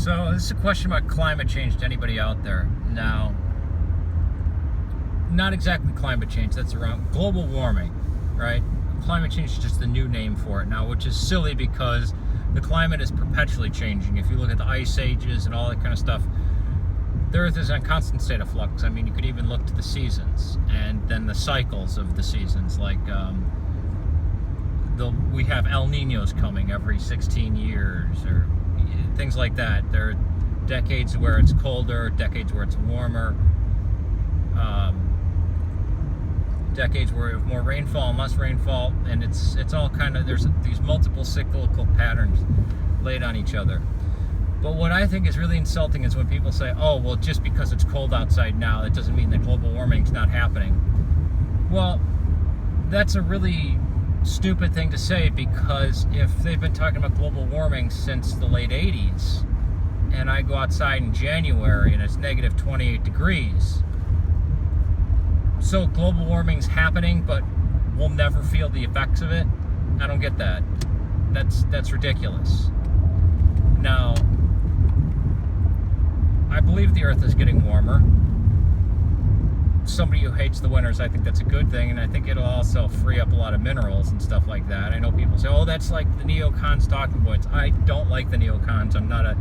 So this is a question about climate change to anybody out there. Now, not exactly climate change, that's around global warming, right? Climate change is just the new name for it now, which is silly because the climate is perpetually changing. If you look at the ice ages and all that kind of stuff, the Earth is in a constant state of flux. I mean, you could even look to the seasons and then the cycles of the seasons. Like, we have El Niños coming every 16 years or things like that. There are decades where it's colder, decades where it's warmer, decades where we have more rainfall and less rainfall, and it's all kind of, there's these multiple cyclical patterns laid on each other. But what I think is really insulting is when people say, oh, well, just because it's cold outside now, that doesn't mean that global warming's not happening. Well, that's a really stupid thing to say, because if they've been talking about global warming since the late 80s, and I go outside in January and it's negative 28 degrees, so global warming's happening, but we'll never feel the effects of it? I don't get that. That's ridiculous. Now, I believe the Earth is getting warmer. Somebody who hates the winters, I think that's a good thing, and I think it'll also free up a lot of minerals and stuff like that. I know people say, oh, that's like the neocons talking points. I don't like the neocons. I'm not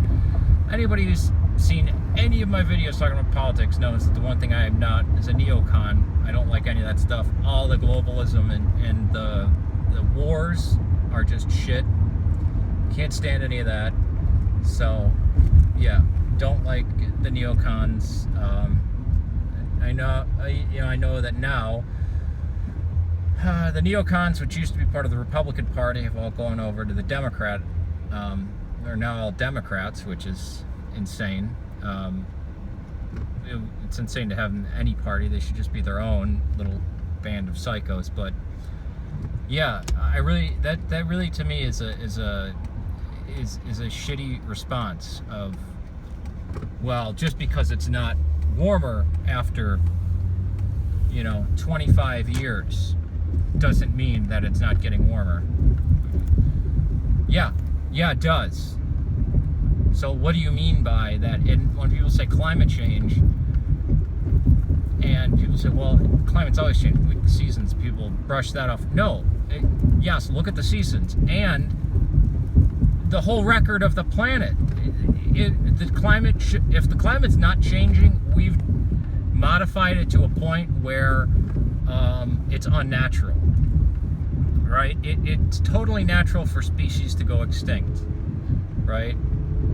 anybody who's seen any of my videos talking about politics knows that the one thing I am not is a neocon. I don't like any of that stuff. All the globalism and the wars are just shit. Can't stand any of that. So, yeah, don't like the neocons. I know that now the neocons, which used to be part of the Republican Party, have all gone over to the Democrat. They're now all Democrats, which is insane. It's insane to have any party. They should just be their own little band of psychos. But yeah, that really to me is a shitty response of, well, just because it's not warmer after 25 years doesn't mean that it's not getting warmer. Yeah, it does. So what do you mean by that? And when people say climate change, and people say, well, climate's always changing, look at the seasons, people brush that off. No, yes, look at the seasons and the whole record of the planet. If the climate's not changing, we've modified it to a point where it's unnatural, right? It's totally natural for species to go extinct, right?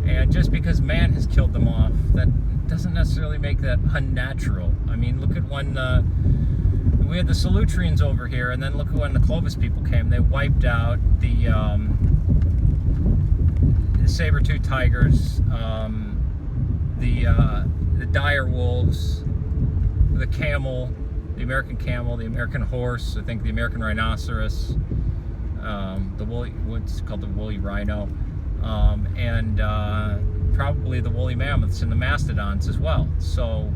And just because man has killed them off, that doesn't necessarily make that unnatural. I mean, look at when we had the Solutreans over here, and then look at when the Clovis people came. They wiped out the saber-toothed tigers, the dire wolves, the camel, the American horse, I think the American rhinoceros, what's called the woolly rhino, and probably the woolly mammoths and the mastodons as well. So,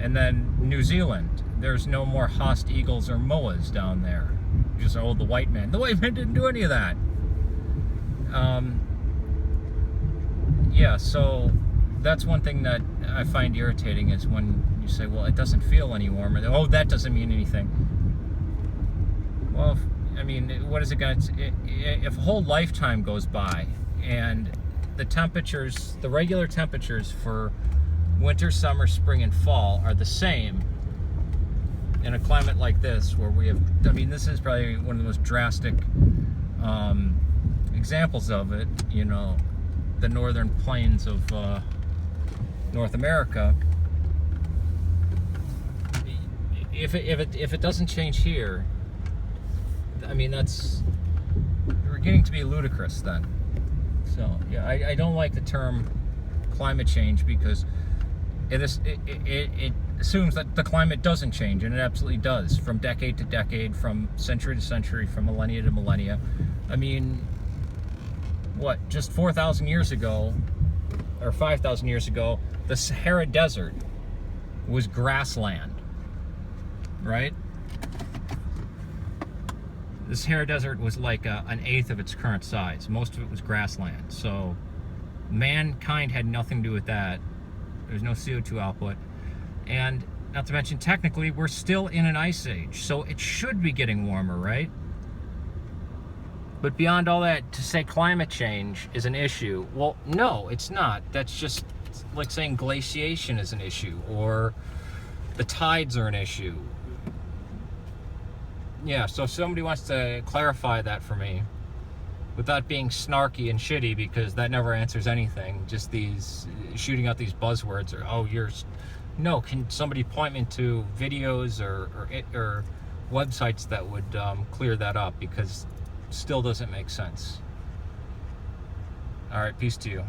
and then New Zealand, there's no more Haast eagles or moas down there. Just, oh, the white man didn't do any of that. Yeah, so that's one thing that I find irritating is when you say, well, it doesn't feel any warmer. Oh, that doesn't mean anything. Well, what is it going to... If a whole lifetime goes by and the regular temperatures for winter, summer, spring, and fall are the same in a climate like this, where we have... this is probably one of the most drastic examples of it, the northern plains of North America. If it doesn't change here, we're getting to be ludicrous then. So yeah, I don't like the term climate change, because it assumes that the climate doesn't change, and it absolutely does, from decade to decade, from century to century, from millennia to millennia. Just 4,000 years ago, or 5,000 years ago, the Sahara Desert was grassland, right? The Sahara Desert was like an eighth of its current size. Most of it was grassland. So mankind had nothing to do with that. There's no CO2 output. And not to mention, technically, we're still in an ice age. So it should be getting warmer, right? But beyond all that, to say climate change is an issue, well, no, it's not. That's just like saying glaciation is an issue, or the tides are an issue. Yeah, so if somebody wants to clarify that for me, without being snarky and shitty, because that never answers anything, just these shooting out these buzzwords, or, oh, no, can somebody point me to videos or websites that would clear that up, because still doesn't make sense. All right, peace to you.